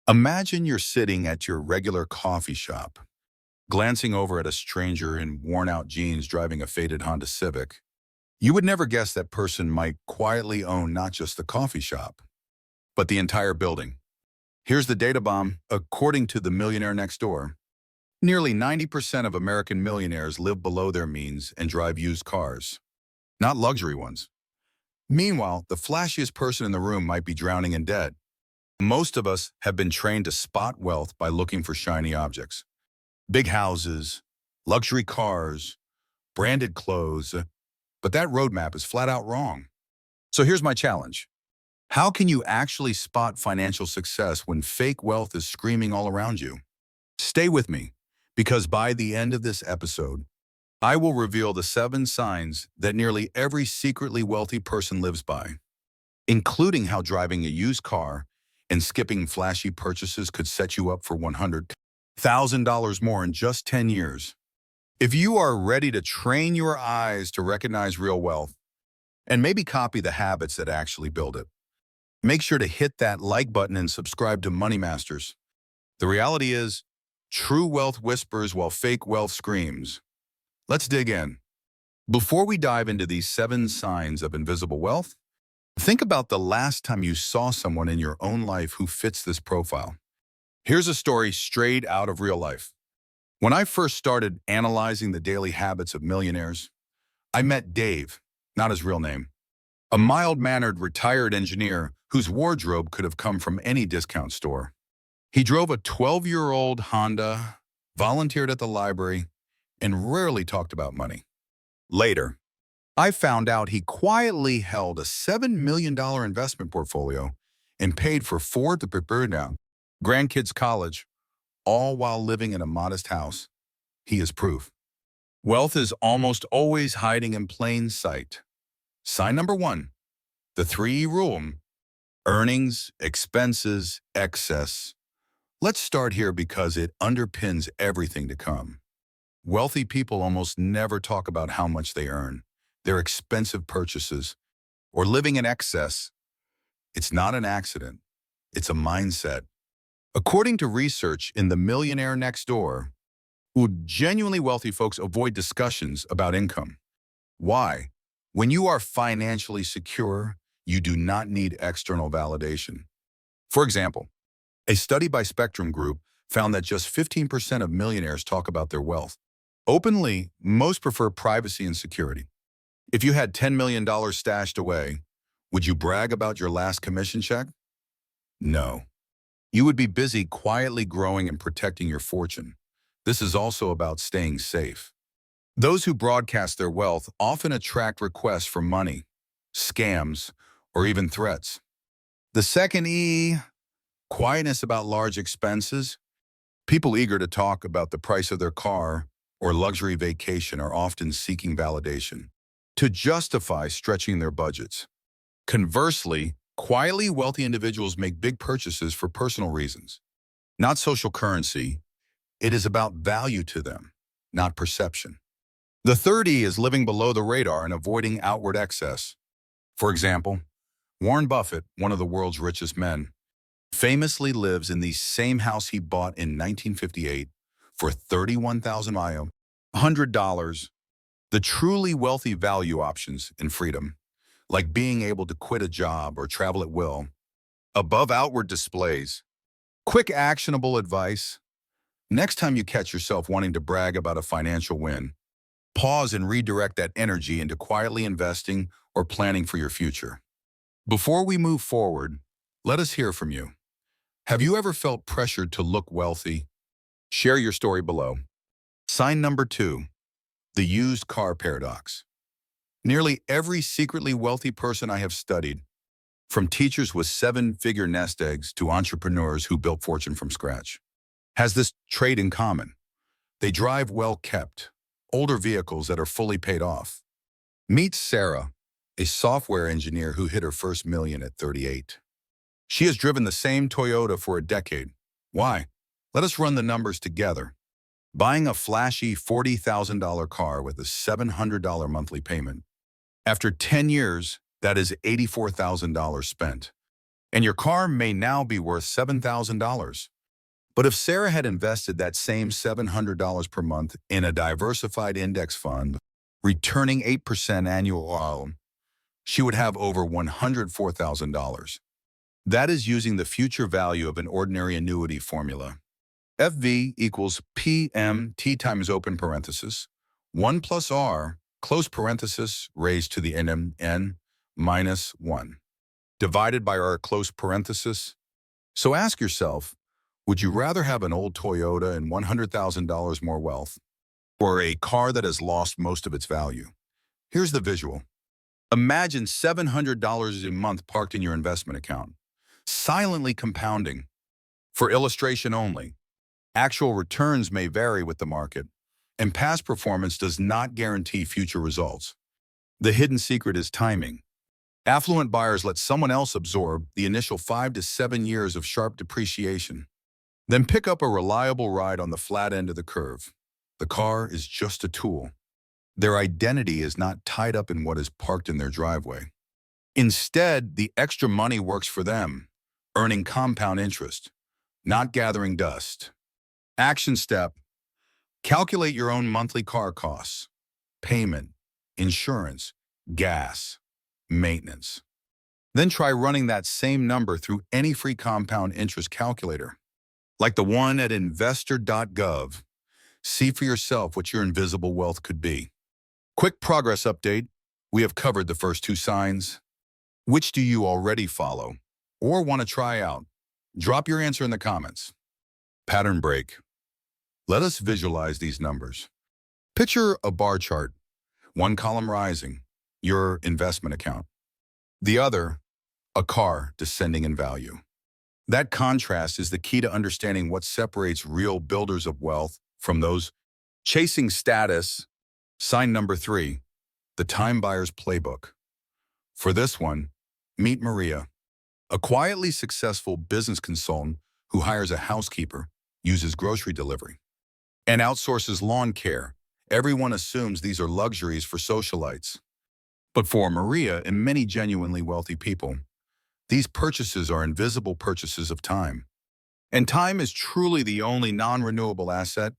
Imagine you're sitting at your regular coffee shop, glancing over at a stranger in worn-out jeans driving a faded Honda Civic. You would never guess that person might quietly own not just the coffee shop, but the entire building. Here's the data bomb. According to the millionaire next door, nearly 90% of American millionaires live below their means and drive used cars, not luxury ones. Meanwhile, the flashiest person in the room might be drowning in debt. Most of us have been trained to spot wealth by looking for shiny objects. Big houses, luxury cars, branded clothes, but that roadmap is flat out wrong. So here's my challenge. How can you actually spot financial success when fake wealth is screaming all around you? Stay with me, because by the end of this episode, I will reveal the 7 signs that nearly every secretly wealthy person lives by, including how driving a used car and skipping flashy purchases could set you up for $100,000 more in just 10 years. If you are ready to train your eyes to recognize real wealth and maybe copy the habits that actually build it, make sure to hit that like button and subscribe to Money Masters. The reality is, true wealth whispers while fake wealth screams. Let's dig in. Before we dive into these 7 signs of invisible wealth, think about the last time you saw someone in your own life who fits this profile. Here's a story straight out of real life. When I first started analyzing the daily habits of millionaires, I met Dave, not his real name, a mild-mannered retired engineer whose wardrobe could have come from any discount store. He drove a 12-year-old Honda, volunteered at the library, and rarely talked about money. Later, I found out he quietly held a $7 million investment portfolio and paid for 4 to prepare down grandkids' college, all while living in a modest house. He is proof. Wealth is almost always hiding in plain sight. Sign number 1, the 3E rule: earnings, expenses, excess. Let's start here because it underpins everything to come. Wealthy people almost never talk about how much they earn, their expensive purchases, or living in excess. It's not an accident. It's a mindset. According to research in The Millionaire Next Door, genuinely wealthy folks avoid discussions about income. Why? When you are financially secure, you do not need external validation. For example, a study by Spectrum Group found that just 15% of millionaires talk about their wealth. Openly, most prefer privacy and security. If you had $10 million stashed away, would you brag about your last commission check? No. You would be busy quietly growing and protecting your fortune. This is also about staying safe. Those who broadcast their wealth often attract requests for money, scams, or even threats. The second E, quietness about large expenses. People eager to talk about the price of their car or luxury vacation are often seeking validation to justify stretching their budgets. Conversely, quietly wealthy individuals make big purchases for personal reasons, not social currency. It is about value to them, not perception. The third E is living below the radar and avoiding outward excess. For example, Warren Buffett, one of the world's richest men, famously lives in the same house he bought in 1958 for $31,100. The truly wealthy value options in freedom, like being able to quit a job or travel at will, above outward displays. Quick actionable advice. Next time you catch yourself wanting to brag about a financial win, pause and redirect that energy into quietly investing or planning for your future. Before we move forward, let us hear from you. Have you ever felt pressured to look wealthy? Share your story below. Sign number 2, the used car paradox. Nearly every secretly wealthy person I have studied, from teachers with 7-figure nest eggs to entrepreneurs who built fortune from scratch, has this trait in common. They drive well-kept, older vehicles that are fully paid off. Meet Sarah, a software engineer who hit her first million at 38. She has driven the same Toyota for a decade. Why? Let us run the numbers together. Buying a flashy $40,000 car with a $700 monthly payment. After 10 years, that is $84,000 spent. and your car may now be worth $7,000. But if Sarah had invested that same $700 per month in a diversified index fund, returning 8% annual, she would have over $104,000. That is using the future value of an ordinary annuity formula. FV equals PMT times open parenthesis, 1 plus R, close parenthesis, raised to the N minus 1, divided by R close parenthesis. So ask yourself, would you rather have an old Toyota and $100,000 more wealth, or a car that has lost most of its value? Here's the visual. Imagine $700 a month parked in your investment account, silently compounding. For illustration only, actual returns may vary with the market, and past performance does not guarantee future results. The hidden secret is timing. Affluent buyers let someone else absorb the initial 5 to 7 years of sharp depreciation, then pick up a reliable ride on the flat end of the curve. The car is just a tool. Their identity is not tied up in what is parked in their driveway. Instead, the extra money works for them, earning compound interest, not gathering dust. Action step: calculate your own monthly car costs, payment, insurance, gas, maintenance. Then try running that same number through any free compound interest calculator, like the one at investor.gov. See for yourself what your invisible wealth could be. Quick progress update. We have covered the first 2 signs. Which do you already follow or want to try out? Drop your answer in the comments. Pattern break. Let us visualize these numbers. Picture a bar chart. One column rising, your investment account. The other, a car descending in value. That contrast is the key to understanding what separates real builders of wealth from those chasing status. Sign number 3, the time buyer's playbook. For this one, meet Maria, a quietly successful business consultant who hires a housekeeper, uses grocery delivery, and outsources lawn care. Everyone assumes these are luxuries for socialites. But for Maria and many genuinely wealthy people, these purchases are invisible purchases of time. And time is truly the only non-renewable asset.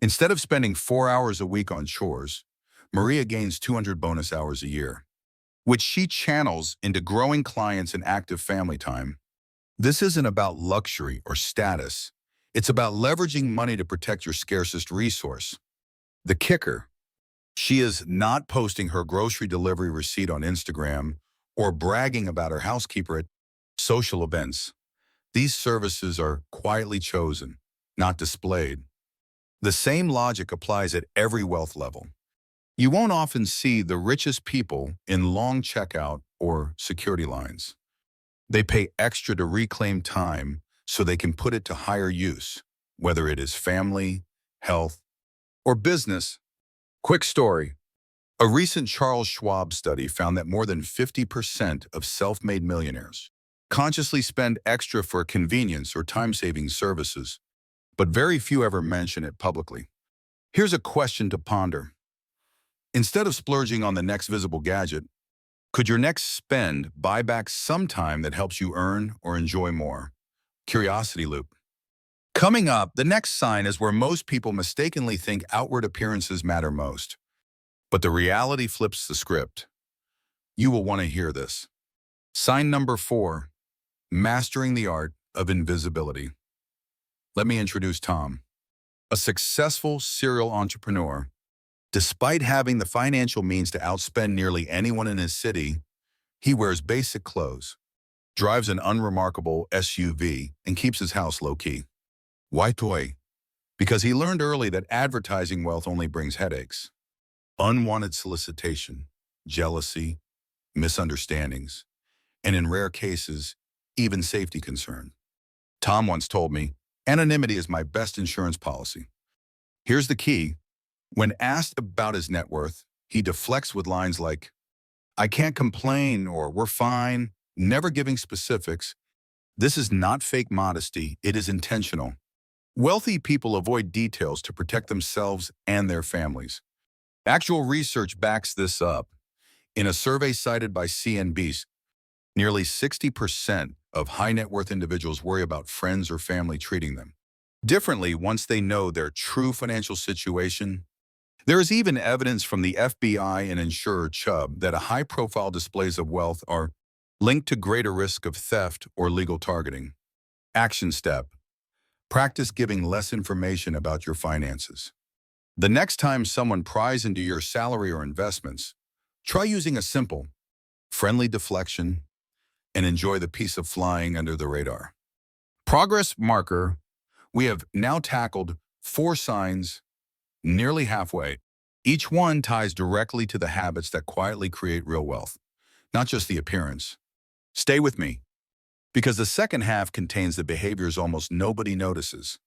Instead of spending 4 hours a week on chores, Maria gains 200 bonus hours a year, which she channels into growing clients and active family time. This isn't about luxury or status. It's about leveraging money to protect your scarcest resource. The kicker: she is not posting her grocery delivery receipt on Instagram or bragging about her housekeeper at social events. These services are quietly chosen, not displayed. The same logic applies at every wealth level. You won't often see the richest people in long checkout or security lines. They pay extra to reclaim time so they can put it to higher use, whether it is family, health, or business. Quick story. A recent Charles Schwab study found that more than 50% of self-made millionaires consciously spend extra for convenience or time-saving services, but very few ever mention it publicly. Here's a question to ponder. Instead of splurging on the next visible gadget, could your next spend buy back some time that helps you earn or enjoy more? Curiosity loop. Coming up, the next sign is where most people mistakenly think outward appearances matter most. But the reality flips the script. You will want to hear this. Sign number 4, mastering the art of invisibility. Let me introduce Tom, a successful serial entrepreneur. Despite having the financial means to outspend nearly anyone in his city, he wears basic clothes, drives an unremarkable SUV, and keeps his house low-key. Why toy? Because he learned early that advertising wealth only brings headaches, unwanted solicitation, jealousy, misunderstandings, and in rare cases, even safety concern. Tom once told me, "Anonymity is my best insurance policy." Here's the key. When asked about his net worth, he deflects with lines like, "I can't complain," or "We're fine," never giving specifics. This is not fake modesty, it is intentional. Wealthy people avoid details to protect themselves and their families. Actual research backs this up. In a survey cited by CNBC, Nearly 60% of high net worth individuals worry about friends or family treating them differently once they know their true financial situation. There is even evidence from the FBI and insurer Chubb that high-profile displays of wealth are linked to greater risk of theft or legal targeting. Action step: practice giving less information about your finances. The next time someone pries into your salary or investments, try using a simple, friendly deflection and enjoy the peace of flying under the radar. Progress marker: we have now tackled 4 signs, nearly halfway. Each one ties directly to the habits that quietly create real wealth, not just the appearance. Stay with me, because the second half contains the behaviors almost nobody notices,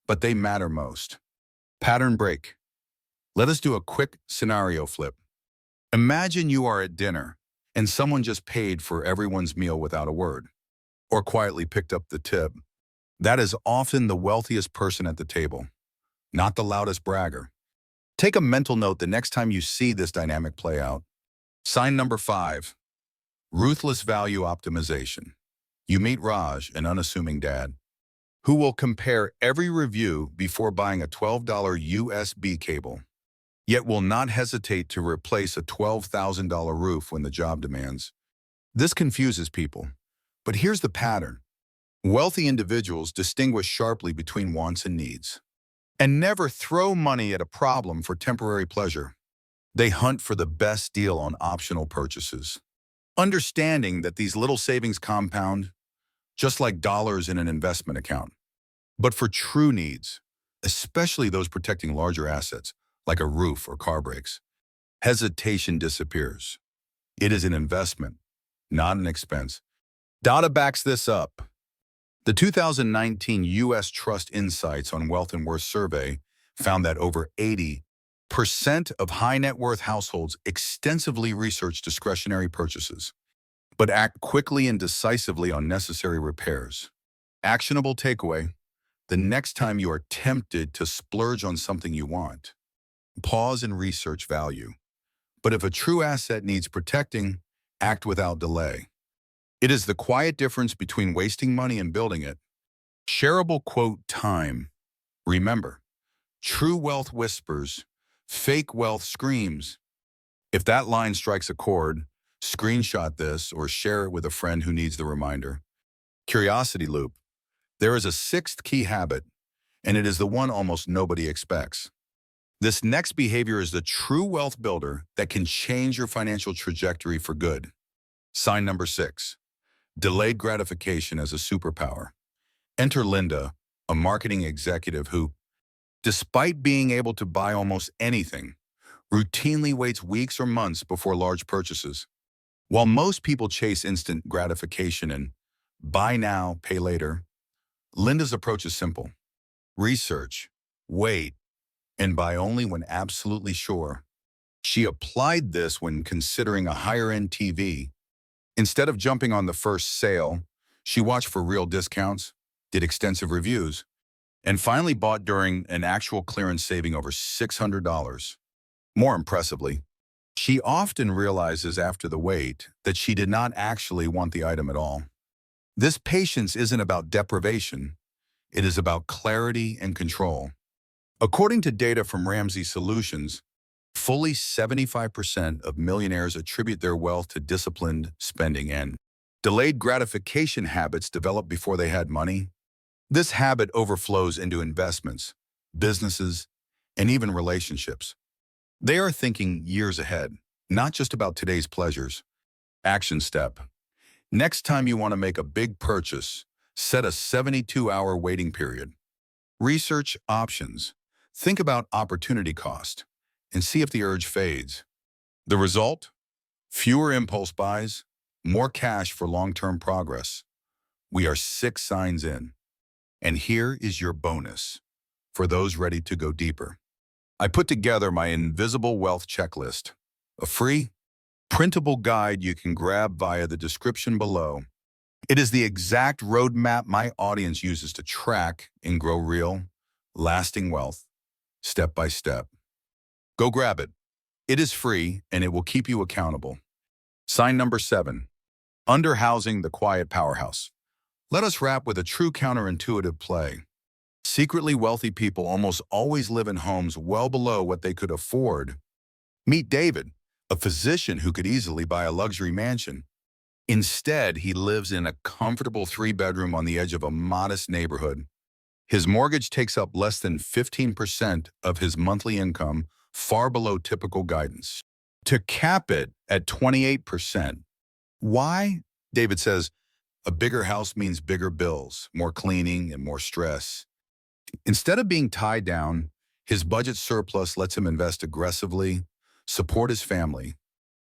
but they matter most. Pattern break. Let us do a quick scenario flip. Imagine you are at dinner and someone just paid for everyone's meal without a word, or quietly picked up the tip. That is often the wealthiest person at the table, not the loudest bragger. Take a mental note the next time you see this dynamic play out. Sign number 5, ruthless value optimization. You meet Raj, an unassuming dad, who will compare every review before buying a $12 USB cable, yet will not hesitate to replace a $12,000 roof when the job demands. This confuses people, but here's the pattern. Wealthy individuals distinguish sharply between wants and needs, and never throw money at a problem for temporary pleasure. They hunt for the best deal on optional purchases, understanding that these little savings compound, just like dollars in an investment account. But for true needs, especially those protecting larger assets, like a roof or car brakes, hesitation disappears. It is an investment, not an expense. Data backs this up. The 2019 U.S. Trust Insights on Wealth and Worth survey found that over 80% of high net worth households extensively research discretionary purchases, but act quickly and decisively on necessary repairs. Actionable takeaway: the next time you are tempted to splurge on something you want, pause and research value. But if a true asset needs protecting, act without delay. It is the quiet difference between wasting money and building it. Shareable quote time. Remember, true wealth whispers, fake wealth screams. If that line strikes a chord, screenshot this or share it with a friend who needs the reminder. Curiosity loop. There is a 6th key habit, and it is the one almost nobody expects. This next behavior is the true wealth builder that can change your financial trajectory for good. Sign number 6, delayed gratification as a superpower. Enter Linda, a marketing executive who, despite being able to buy almost anything, routinely waits weeks or months before large purchases. While most people chase instant gratification and buy now, pay later, Linda's approach is simple. Research, wait, and buy only when absolutely sure. She applied this when considering a higher-end TV. Instead of jumping on the first sale, she watched for real discounts, did extensive reviews, and finally bought during an actual clearance, saving over $600. More impressively, she often realizes after the wait that she did not actually want the item at all. This patience isn't about deprivation. It is about clarity and control. According to data from Ramsey Solutions, fully 75% of millionaires attribute their wealth to disciplined spending and delayed gratification habits developed before they had money. This habit overflows into investments, businesses, and even relationships. They are thinking years ahead, not just about today's pleasures. Action step. Next time you want to make a big purchase, set a 72-hour waiting period. Research options. Think about opportunity cost and see if the urge fades. The result? Fewer impulse buys, more cash for long-term progress. We are 6 signs in. And here is your bonus for those ready to go deeper. I put together my Invisible Wealth Checklist, a free, printable guide you can grab via the description below. It is the exact roadmap my audience uses to track and grow real, lasting wealth, step by step. Go grab it. It is free and it will keep you accountable. Sign number 7, Underhousing the quiet powerhouse. Let us wrap with a true counterintuitive play. Secretly wealthy people almost always live in homes well below what they could afford. Meet David, a physician who could easily buy a luxury mansion. Instead, he lives in a comfortable three-bedroom on the edge of a modest neighborhood. His mortgage takes up less than 15% of his monthly income, far below typical guidance. To cap it at 28%. Why? David says, a bigger house means bigger bills, more cleaning, and more stress. Instead of being tied down, his budget surplus lets him invest aggressively, support his family,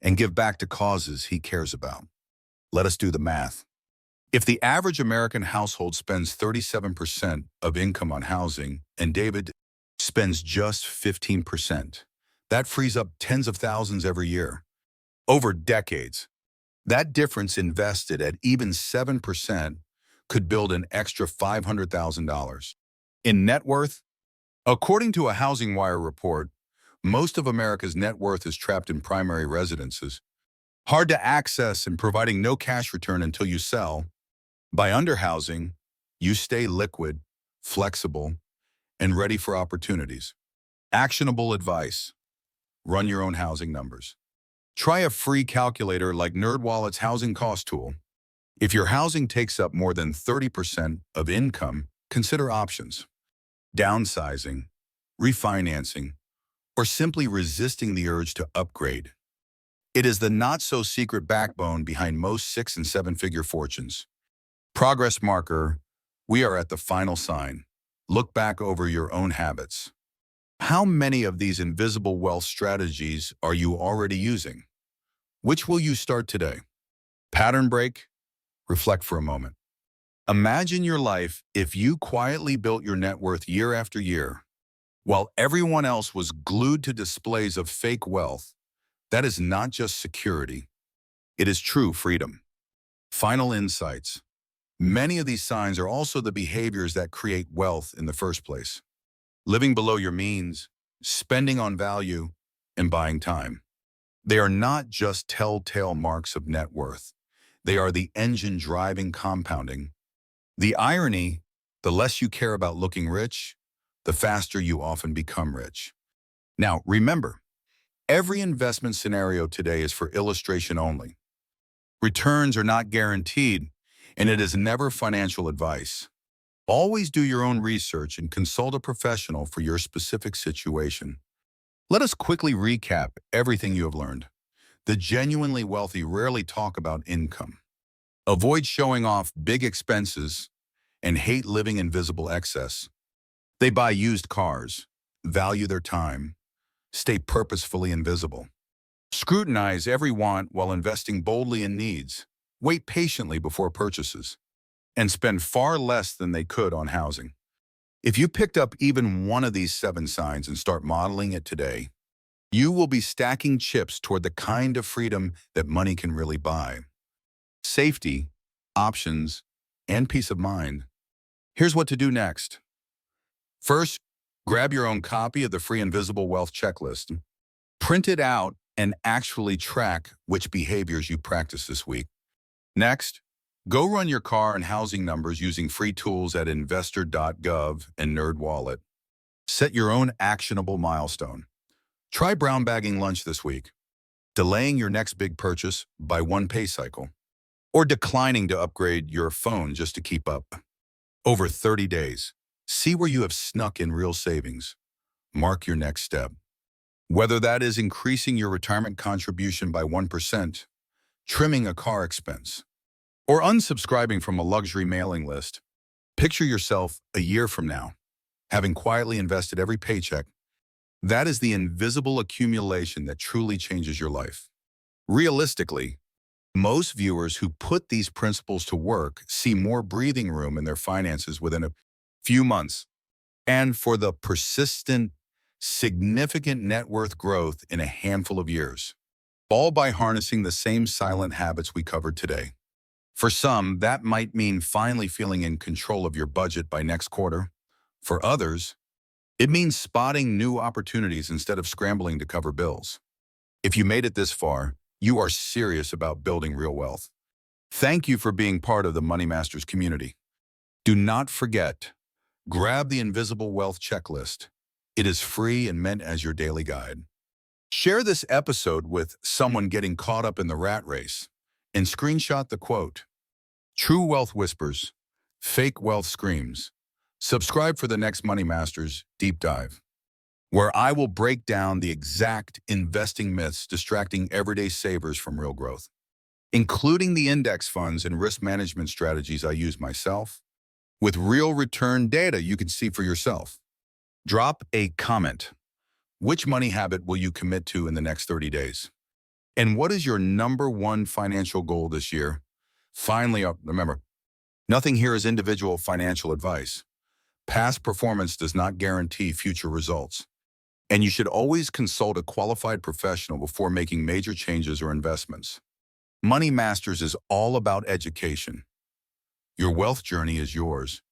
and give back to causes he cares about. Let us do the math. If the average American household spends 37% of income on housing and David spends just 15%, that frees up tens of thousands every year. Over decades, that difference invested at even 7% could build an extra $500,000. In net worth, according to a Housing Wire report, most of America's net worth is trapped in primary residences, hard to access and providing no cash return until you sell. By underhousing, you stay liquid, flexible, and ready for opportunities. Actionable advice. Run your own housing numbers. Try a free calculator like NerdWallet's housing cost tool. If your housing takes up more than 30% of income, consider options. Downsizing, refinancing, or simply resisting the urge to upgrade. It is the not-so-secret backbone behind most 6- and 7-figure fortunes. Progress marker, we are at the final sign. Look back over your own habits. How many of these invisible wealth strategies are you already using? Which will you start today? Pattern break? Reflect for a moment. Imagine your life if you quietly built your net worth year after year, while everyone else was glued to displays of fake wealth. That is not just security. It is true freedom. Final insights. Many of these signs are also the behaviors that create wealth in the first place. Living below your means, spending on value, and buying time. They are not just telltale marks of net worth. They are the engine driving compounding. The irony, the less you care about looking rich, the faster you often become rich. Now, remember, every investment scenario today is for illustration only. Returns are not guaranteed, and it is never financial advice. Always do your own research and consult a professional for your specific situation. Let us quickly recap everything you have learned. The genuinely wealthy rarely talk about income. Avoid showing off big expenses and hate living in visible excess. They buy used cars, value their time, stay purposefully invisible. Scrutinize every want while investing boldly in needs. Wait patiently before purchases, and spend far less than they could on housing. If you picked up even one of these 7 signs and start modeling it today, you will be stacking chips toward the kind of freedom that money can really buy. Safety, options, and peace of mind. Here's what to do next. First, grab your own copy of the free Invisible Wealth Checklist. Print it out and actually track which behaviors you practice this week. Next, go run your car and housing numbers using free tools at investor.gov and NerdWallet. Set your own actionable milestone. Try brown bagging lunch this week, delaying your next big purchase by 1 pay cycle, or declining to upgrade your phone just to keep up. Over 30 days, see where you have snuck in real savings. Mark your next step. Whether that is increasing your retirement contribution by 1%, trimming a car expense, or unsubscribing from a luxury mailing list, picture yourself a year from now, having quietly invested every paycheck. That is the invisible accumulation that truly changes your life. Realistically, most viewers who put these principles to work see more breathing room in their finances within a few months, and for the persistent, significant net worth growth in a handful of years, all by harnessing the same silent habits we covered today. For some, that might mean finally feeling in control of your budget by next quarter. For others, it means spotting new opportunities instead of scrambling to cover bills. If you made it this far, you are serious about building real wealth. Thank you for being part of the Money Masters community. Do not forget, grab the Invisible Wealth Checklist. It is free and meant as your daily guide. Share this episode with someone getting caught up in the rat race and screenshot the quote. True wealth whispers, fake wealth screams. Subscribe for the next Money Masters Deep Dive, where I will break down the exact investing myths distracting everyday savers from real growth, including the index funds and risk management strategies I use myself, with real return data you can see for yourself. Drop a comment. Which money habit will you commit to in the next 30 days? And what is your number one financial goal this year? Finally, remember, nothing here is individual financial advice. Past performance does not guarantee future results. And you should always consult a qualified professional before making major changes or investments. Money Masters is all about education. Your wealth journey is yours,